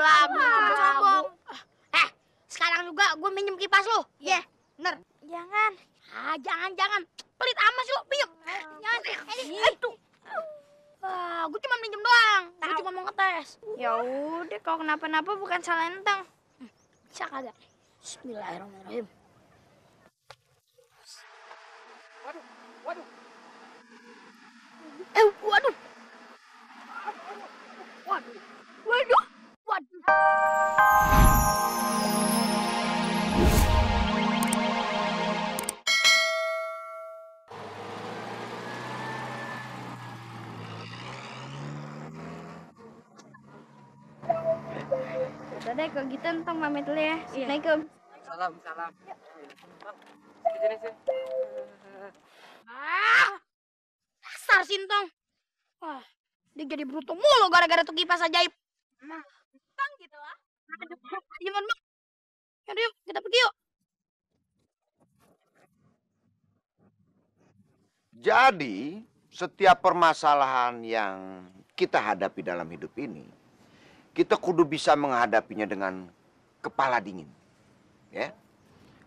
Belagu. Sekarang juga gue minjem kipas lu. Iya, bener. Jangan. Jangan. Pelit amat sih lu, piyuk. Jangan. Aduh. Gue cuma minjem doang. Gue cuma mau ngetes. Ya udah, kalau kenapa-napa bukan salah Entang. Bisa kagak? Bismillahirrahmanirrahim. Waduh. Udah deh, kalau gitu Entang pamit dulu ya. Assalamualaikum. Salam. Sini. Dasar Sintong. Dia jadi beruntung mulu gara-gara tuh kipas ajaib. Entang gitu lah. Gimana, Bang? Yuk, kita pergi yuk. Jadi, setiap permasalahan yang kita hadapi dalam hidup ini, kita kudu bisa menghadapinya dengan kepala dingin. Ya.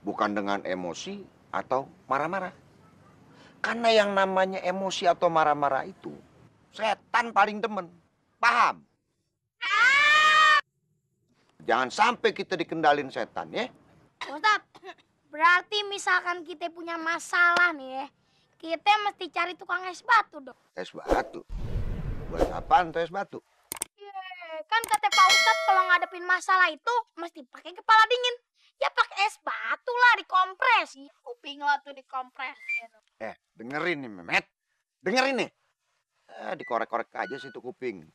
Bukan dengan emosi atau marah-marah. Karena yang namanya emosi atau marah-marah itu, setan paling demen. Paham? Jangan sampai kita dikendalin setan, ya. Ustaz, berarti misalkan kita punya masalah nih ya, kita mesti cari tukang es batu dong. Es batu. Buat apaan tuh es batu? Kan kata Pak Ustadz kalau ngadepin masalah itu mesti pakai kepala dingin. Ya pakai es batu lah, dikompres. Kuping lo tuh dikompres. Dengerin nih, Mehmet. Dengerin nih. Dikorek-korek aja sih tuh kuping.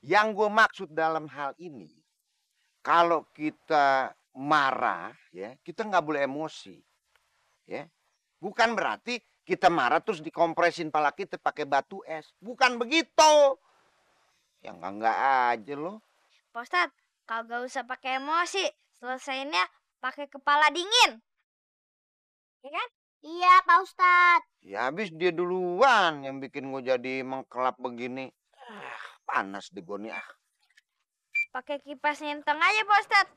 Yang gue maksud dalam hal ini, kalau kita marah, ya, kita nggak boleh emosi. Ya. Bukan berarti kita marah terus dikompresin pala kita pakai batu es. Bukan begitu. Yang enggak aja loh. Pak Ustadz, kagak usah pakai emosi. Selesainya pakai kepala dingin. Ya kan? Iya, Pak Ustadz. Ya habis dia duluan yang bikin gue jadi mengkelap begini. Panas deh gue nih. Pakai kipas Entang aja, Pak Ustadz.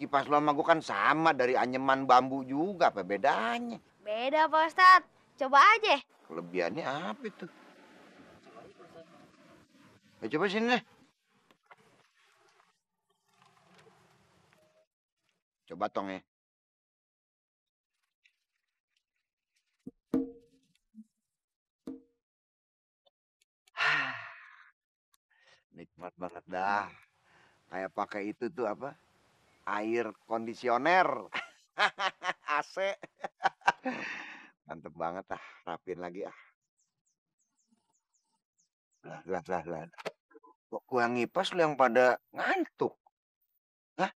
Kipas lo sama gue kan sama dari anyeman bambu juga. Apa bedanya? Beda, Pak Ustadz. Coba aja. Kelebihannya apa itu? Coba sini deh. Coba tong ya. Nikmat banget dah. Kayak pakai itu tuh apa? Air kondisioner. AC. Mantep banget ah. Rapin lagi ah. Lah. Kok gua ngipas lu yang pada ngantuk? Hah?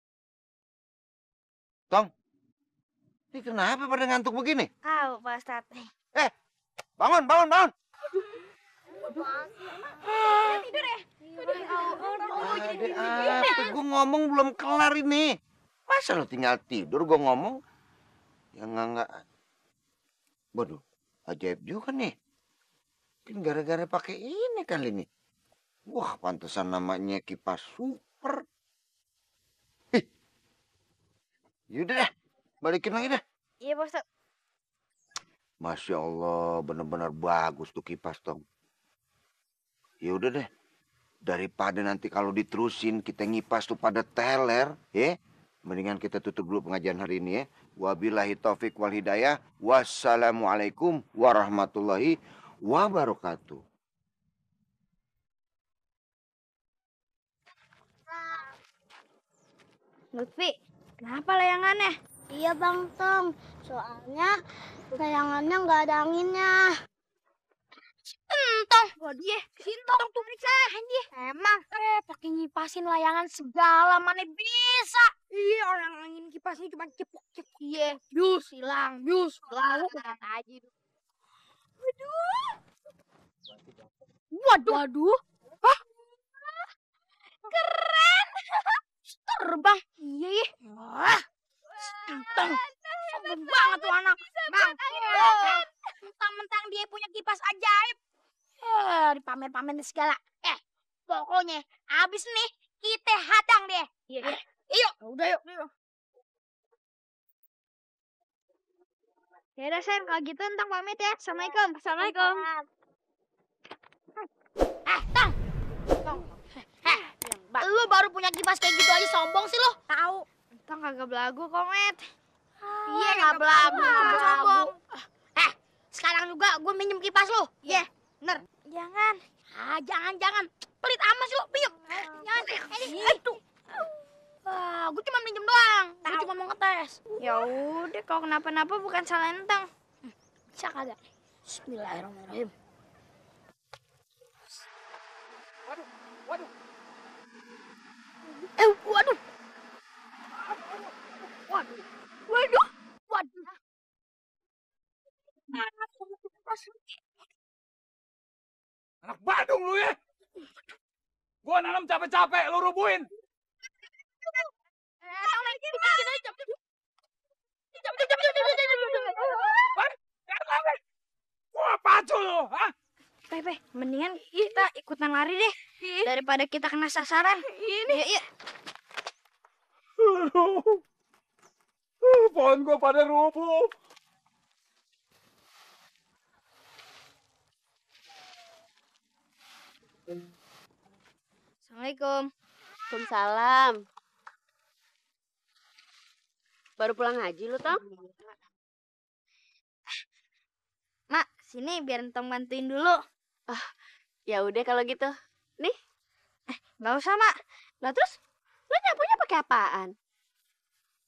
Tong? Ini kenapa pada ngantuk begini? Pak Ustadz. Bangun. Tidur ya? Gue ngomong belum kelar ini. Masa lu tinggal tidur gue ngomong? Ya enggak. Waduh, ajaib juga nih. Mungkin gara-gara pakai ini kali ini. Wah, pantesan namanya kipas super. Yaudah dah, balikin lagi dah. Iya, Pak Ustadz. Masya Allah, benar-benar bagus tuh kipas, Tong. Ya udah deh, daripada nanti kalau diterusin kita ngipas tuh pada teler, ya. Mendingan kita tutup dulu pengajian hari ini ya. Wabillahi taufik wal hidayah. Wassalamualaikum warahmatullahi wabarakatuh. Lutfi, kenapa layangannya? Iya Bang Tong, soalnya layangannya nggak ada anginnya. Entong, waduh Sintong tuh periksa dia. Emang, pakai ngipasin layangan segala mana bisa. Iya, orang angin kipasnya cuma cepuk. Iya, bius hilang. Lalu kata aja. Waduh. Hah? Keren. Terbang. Iya. Wah. Sintong. Sombong banget tuh anak. Bang. Mentang-mentang dia punya kipas ajaib. Dipamer-pamer segala. Pokoknya abis nih kita hadang deh. Iya. Yuk. Udah yuk. Ya udah Sen, kalau gitu Entang pamit ya. Assalamualaikum. Assalamualaikum. Tang. Lu baru punya kipas kayak gitu aja sombong sih lu. Tahu. Entang kagak belagu kok, Met. Iya nggak belagu, sombong. Sekarang juga gue minjem kipas lu. Iya, bener. Jangan. Jangan. Pelit amat sih lu, piuk. Jangan. Itu. Gue cuma minjem doang. Gue cuma mau ngetes. Ya udah, kalau kenapa-napa bukan salah Entang. Bisa kagak? Bismillahirrahmanirrahim. Waduh. Waduh. Anak Badung lu ya. Gua nanam capek-capek, lu rubuhin. Wah, pacu lu, hah? Pe, mendingan kita ikutan lari deh. Daripada kita kena sasaran. Iya. Aduh. Pohon gua pada rubuh. Assalamualaikum. Waalaikumsalam. Baru pulang haji lu, Tong? Mak, sini biar Entang bantuin dulu. Ya udah kalau gitu. Nih, Nggak usah, Mak. lah terus lu nyapunya pakai apaan?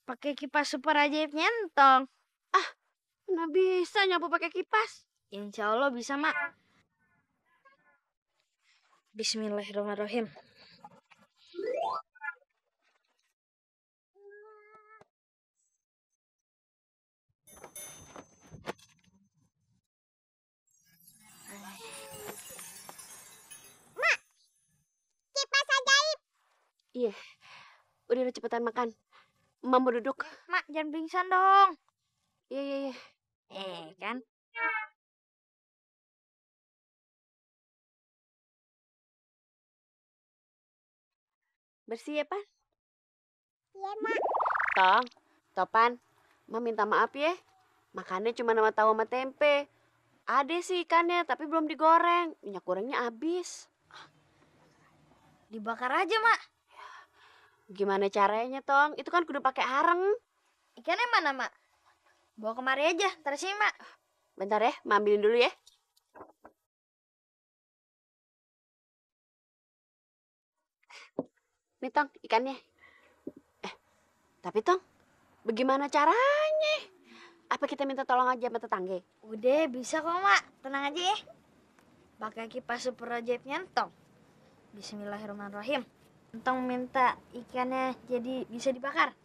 Pakai kipas super ajaibnya Entong. Mana bisa nyapu pakai kipas? Insya Allah bisa, Mak. Bismillahirrahmanirrahim. Iya. Udah lu cepetan makan. Emak mau duduk. Mak, jangan pingsan dong. Iya. Kan? Bersih ya, Pan? Iya, Mak. Tong, Topan, Emak minta maaf ya. Makannya cuma nama tahu sama tempe. Ada sih ikannya, tapi belum digoreng. Minyak gorengnya habis. Dibakar aja, Mak. Gimana caranya, Tong? Itu kan kudu pakai areng. Ikannya mana, Mak? Bawa kemari aja, ntar sini, Mak. Bentar ya, Emak ambilin dulu ya. Nih, Tong, ikannya. Tapi, Tong, bagaimana caranya? Apa kita minta tolong aja sama tetangga? Udah, bisa kok, Mak. Tenang aja ya. Pakai kipas super ajaibnya Entong. Bismillahirrahmanirrahim. Entong minta ikannya jadi bisa dibakar.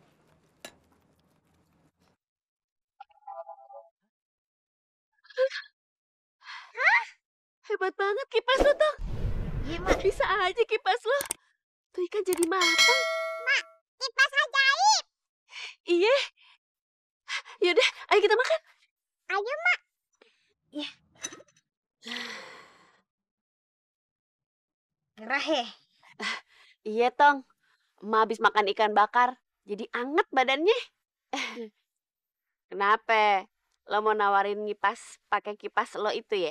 Hebat banget kipas lo, Tong. Iya, Mak. Bisa aja kipas lo. Tuh ikan jadi matang. Kipas ajaib. Iya. Yaudah, ayo kita makan. Ayo, Mak. Gerah ya. Iya, Tong. Emak habis makan ikan bakar. Jadi anget badannya. Kenapa? Lo mau nawarin ngipas pakai kipas lo itu ya?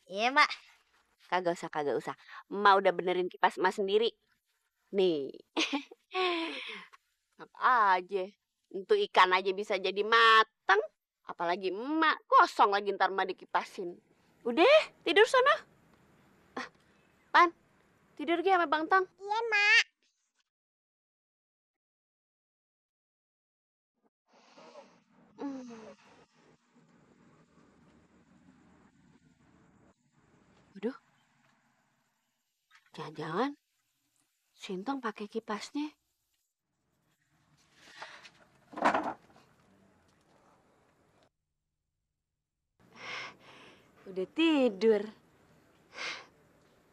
Iya, Mak. Kagak usah. Emak udah benerin kipas emak sendiri. Nih. Apa aja. Untuk ikan aja bisa jadi mateng. Apalagi emak. Kosong lagi ntar emak dikipasin. Udah, tidur sana. Pan, tidur gak sama Bang Tong? Iya, Mak. Waduh. Jangan-jangan Sintong pakai kipasnya. Udah tidur.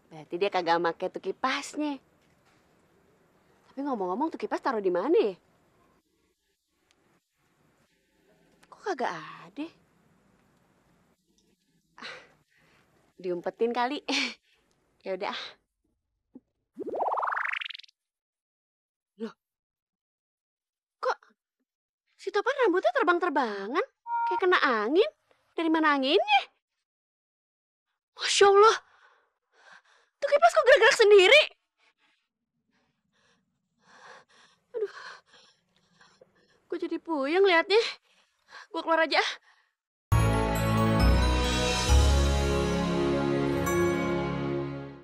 Berarti dia kagak make tuh kipasnya. Tapi ngomong-ngomong tuh kipas taruh di mana ya? Kok kagak ada? Diumpetin kali. Ya udah. Si Topan rambutnya terbang-terbangan. Kayak kena angin. Dari mana anginnya? Masya Allah. Tuh kipas kok gerak-gerak sendiri? Aduh. Gue jadi puyeng liatnya. Gue keluar aja.